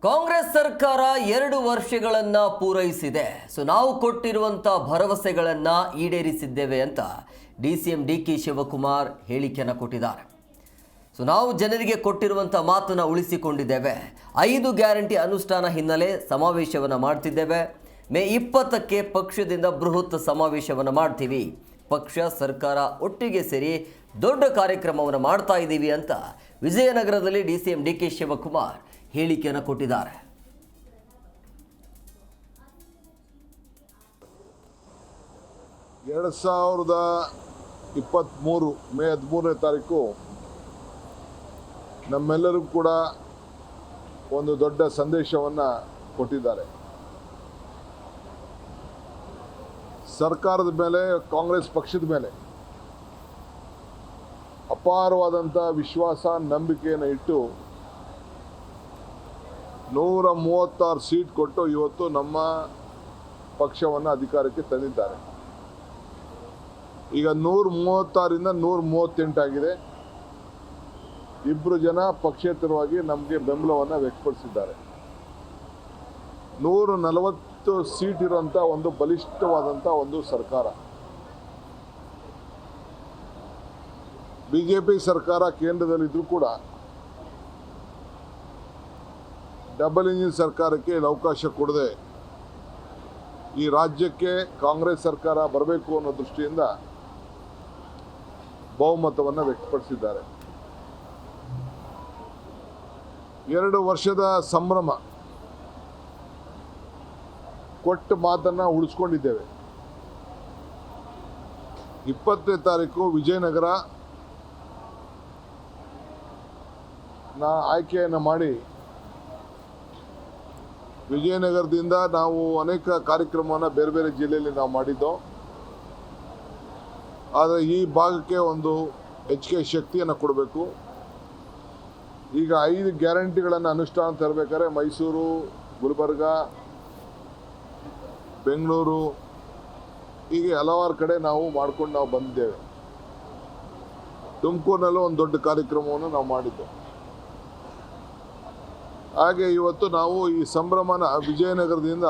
ಕಾಂಗ್ರೆಸ್ ಸರ್ಕಾರ 2 ವರ್ಷಗಳನ್ನ ಪೂರೈಸಿದೆ. ನಾವು ಕೊಟ್ಟಿರುವಂತ ಭರವಸೆಗಳನ್ನ ಈಡೇರಿಸಿದ್ದೇವೆ ಅಂತ ಡಿಸಿಎಂ ಡಿಕೆ ಶಿವಕುಮಾರ್ ಹೇಳಿಕೆಯನ್ನು ಕೊಟ್ಟಿದ್ದಾರೆ. ನಾವು ಜನರಿಗೆ ಕೊಟ್ಟಿರುವಂತ ಮಾತನ್ನ ಉಳಿಸಿಕೊಂಡಿದ್ದೇವೆ. 5 ಗ್ಯಾರಂಟಿ ಅನುಷ್ಠಾನ ಹಿನ್ನೆಲೆ ಸಮಾವೇಶವನ್ನು ಮಾಡ್ತಿದ್ದೇವೆ. ಮೇ 20ಕ್ಕೆ ಪಕ್ಷದಿಂದ ಬೃಹತ್ ಸಮಾವೇಶವನ್ನು ಮಾಡ್ತೀವಿ. ಪಕ್ಷ ಸರ್ಕಾರ ಒಟ್ಟಿಗೆ ಸೇರಿ ದೊಡ್ಡ ಕಾರ್ಯಕ್ರಮವನ್ನು ಮಾಡ್ತಾ ಇದ್ದೀವಿ ಅಂತ ವಿಜಯನಗರದಲ್ಲಿ ಡಿಸಿಎಂ ಡಿಕೆ ಶಿವಕುಮಾರ್ ಹೇಳಿಕೆಯನ್ನು ಕೊಟ್ಟಿದ್ದಾರೆ. ಮೇ 13ನೇ ತಾರೀಕು ನಮ್ಮೆಲ್ಲರಿಗೂ ಕೂಡ ಒಂದು ದೊಡ್ಡ ಸಂದೇಶವನ್ನು ಕೊಟ್ಟಿದ್ದಾರೆ. ಸರ್ಕಾರದ ಮೇಲೆ, ಕಾಂಗ್ರೆಸ್ ಪಕ್ಷದ ಮೇಲೆ ಅಪಾರವಾದಂಥ ವಿಶ್ವಾಸ, ನಂಬಿಕೆಯನ್ನು ಇಟ್ಟು 136 ಸೀಟ್ ಕೊಟ್ಟು ಇವತ್ತು ನಮ್ಮ ಪಕ್ಷವನ್ನು ಅಧಿಕಾರಕ್ಕೆ ತಂದಿದ್ದಾರೆ. ಈಗ 136ರಿಂದ 138 ಆಗಿದೆ. 2 ಜನ ಪಕ್ಷೇತರವಾಗಿ ನಮಗೆ ಬೆಂಬಲವನ್ನು ವ್ಯಕ್ತಪಡಿಸಿದ್ದಾರೆ. 140 ಸೀಟ್ ಇರುವಂಥ ಒಂದು ಬಲಿಷ್ಠವಾದಂಥ ಒಂದು ಸರ್ಕಾರ. ಬಿಜೆಪಿ ಸರ್ಕಾರ ಕೇಂದ್ರದಲ್ಲಿದ್ದರೂ ಕೂಡ ಡಬಲ್ ಇಂಜಿನ್ ಸರ್ಕಾರಕ್ಕೆ ಅವಕಾಶ ಕೊಡದೆ ಈ ರಾಜ್ಯಕ್ಕೆ ಕಾಂಗ್ರೆಸ್ ಸರ್ಕಾರ ಬರಬೇಕು ಅನ್ನೋ ದೃಷ್ಟಿಯಿಂದ ಬಹುಮತವನ್ನು ವ್ಯಕ್ತಪಡಿಸಿದ್ದಾರೆ. 2 ವರ್ಷದ ಸಂಭ್ರಮ, ಕೊಟ್ಟ ಮಾತನ್ನು ಉಳಿಸ್ಕೊಂಡಿದ್ದೇವೆ. 20ನೇ ತಾರೀಕು ವಿಜಯನಗರ ಆಯ್ಕೆಯನ್ನು ಮಾಡಿ ವಿಜಯನಗರದಿಂದ ನಾವು ಅನೇಕ ಕಾರ್ಯಕ್ರಮವನ್ನು ಬೇರೆ ಬೇರೆ ಜಿಲ್ಲೆಯಲ್ಲಿ ನಾವು ಮಾಡಿದ್ದೋ. ಆದರೆ ಈ ಭಾಗಕ್ಕೆ ಒಂದು ಹೆಚ್ಚಿಗೆ ಶಕ್ತಿಯನ್ನು ಕೊಡಬೇಕು. ಈಗ 5 ಗ್ಯಾರಂಟಿಗಳನ್ನು ಅನುಷ್ಠಾನ ತರಬೇಕಾದ್ರೆ ಮೈಸೂರು, ಗುಲ್ಬರ್ಗ, ಬೆಂಗಳೂರು ಹೀಗೆ ಹಲವಾರು ಕಡೆ ನಾವು ಮಾಡ್ಕೊಂಡು ಬಂದಿದ್ದೇವೆ. ತುಮಕೂರಿನಲ್ಲೂ ಒಂದು ದೊಡ್ಡ ಕಾರ್ಯಕ್ರಮವನ್ನು ನಾವು ಮಾಡಿದ್ದು. ಹಾಗೆ ಇವತ್ತು ನಾವು ಈ ಸಂಭ್ರಮನ ವಿಜಯನಗರದಿಂದ